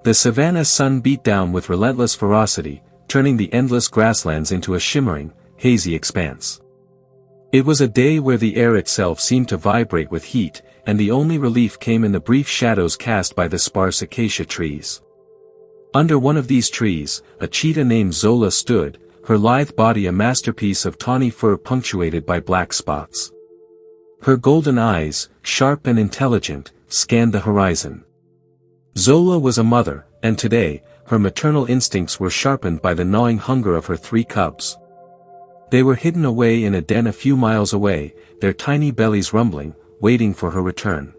The savanna's sun beat down with relentless ferocity, turning the endless grasslands into a shimmering, hazy expanse. It was a day where the air itself seemed to vibrate with heat, and the only relief came in the brief shadows cast by the sparse acacia trees. Under one of these trees, a cheetah named Zola stood, her lithe body a masterpiece of tawny fur punctuated by black spots. Her golden eyes, sharp and intelligent, scanned the horizon. Zola was a mother, and today, her maternal instincts were sharpened by the gnawing hunger of her 3 cubs. They were hidden away in a den a few miles away, their tiny bellies rumbling, waiting for her return.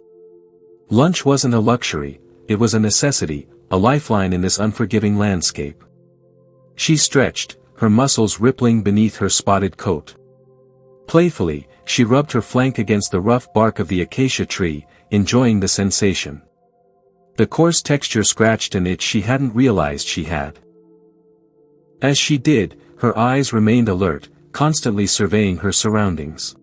Lunch wasn't a luxury, it was a necessity, a lifeline in this unforgiving landscape. She stretched, her muscles rippling beneath her spotted coat. Playfully, she rubbed her flank against the rough bark of the acacia tree, enjoying the sensation. The coarse texture scratched an itch she hadn't realized she had. As she did, her eyes remained alert, constantly surveying her surroundings.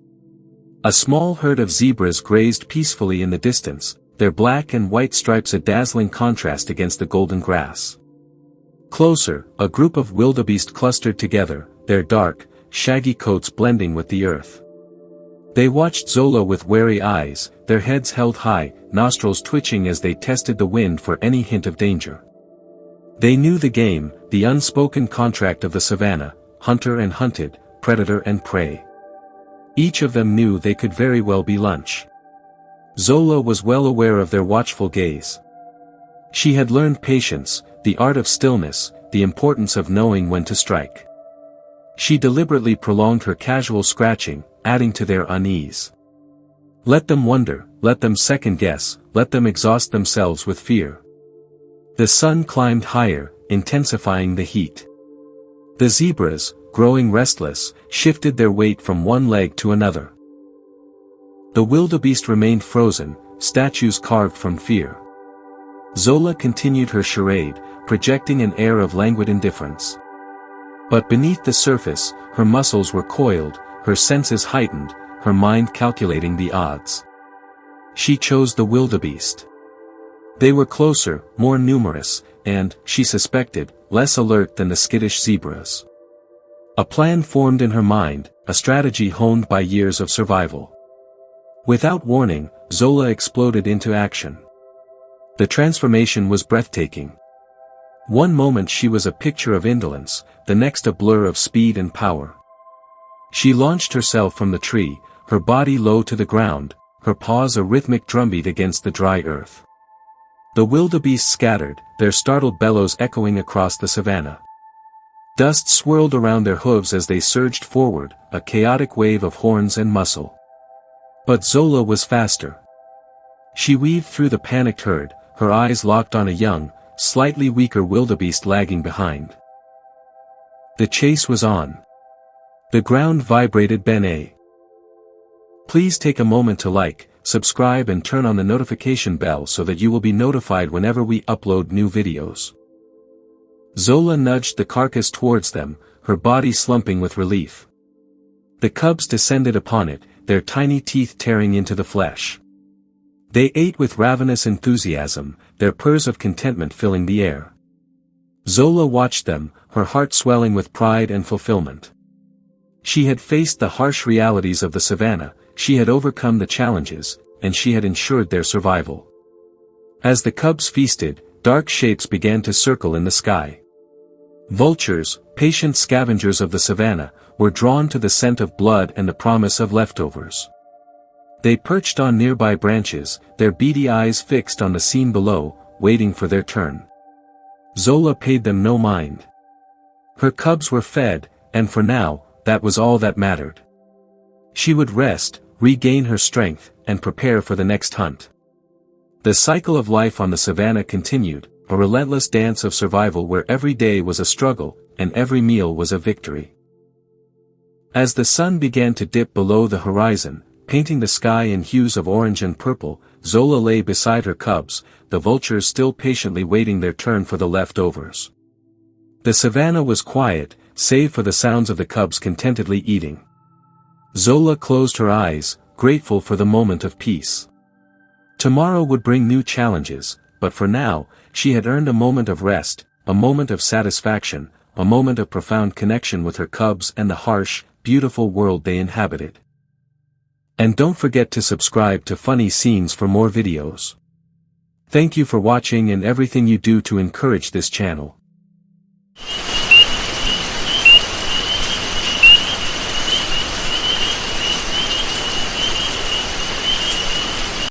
A small herd of zebras grazed peacefully in the distance, their black and white stripes a dazzling contrast against the golden grass. Closer, a group of wildebeest clustered together, their dark, shaggy coats blending with the earth. They watched Zola with wary eyes, their heads held high, nostrils twitching as they tested the wind for any hint of danger. They knew the game, the unspoken contract of the savanna, hunter and hunted, predator and prey. Each of them knew they could very well be lunch. Zola was well aware of their watchful gaze. She had learned patience, the art of stillness, the importance of knowing when to strike. She deliberately prolonged her casual scratching, adding to their unease. Let them wonder, let them second-guess, let them exhaust themselves with fear. The sun climbed higher, intensifying the heat. The zebras, growing restless, shifted their weight from one leg to another. The wildebeest remained frozen, statues carved from fear. Zola continued her charade, projecting an air of languid indifference. But beneath the surface, her muscles were coiled, her senses heightened, her mind calculating the odds. She chose the wildebeest. They were closer, more numerous, and, she suspected, less alert than the skittish zebras. A plan formed in her mind, a strategy honed by years of survival. Without warning, Zola exploded into action. The transformation was breathtaking. One moment she was a picture of indolence, the next a blur of speed and power. She launched herself from the tree, her body low to the ground, her paws a rhythmic drumbeat against the dry earth. The wildebeest scattered, their startled bellows echoing across the savanna. Dust swirled around their hooves as they surged forward, a chaotic wave of horns and muscle. But Zola was faster. She weaved through the panicked herd, her eyes locked on a young, slightly weaker wildebeest lagging behind. The chase was on. The ground vibrated. Please take a moment to like, subscribe and turn on the notification bell so that you will be notified whenever we upload new videos. Zola nudged the carcass towards them, her body slumping with relief. The cubs descended upon it, their tiny teeth tearing into the flesh. They ate with ravenous enthusiasm, their purrs of contentment filling the air. Zola watched them, her heart swelling with pride and fulfillment. She had faced the harsh realities of the savanna, she had overcome the challenges, and she had ensured their survival. As the cubs feasted, dark shapes began to circle in the sky. Vultures, patient scavengers of the savanna, were drawn to the scent of blood and the promise of leftovers. They perched on nearby branches, their beady eyes fixed on the scene below, waiting for their turn. Zola paid them no mind. Her cubs were fed, and for now, that was all that mattered. She would rest, regain her strength, and prepare for the next hunt. The cycle of life on the savanna continued, a relentless dance of survival where every day was a struggle, and every meal was a victory. As the sun began to dip below the horizon, painting the sky in hues of orange and purple, Zola lay beside her cubs, the vultures still patiently waiting their turn for the leftovers. The savanna was quiet, save for the sounds of the cubs contentedly eating. Zola closed her eyes, grateful for the moment of peace. Tomorrow would bring new challenges, but for now, she had earned a moment of rest, a moment of satisfaction, a moment of profound connection with her cubs and the harsh, beautiful world they inhabited. And don't forget to subscribe to Funny Scenes for more videos. Thank you for watching and everything you do to encourage this channel.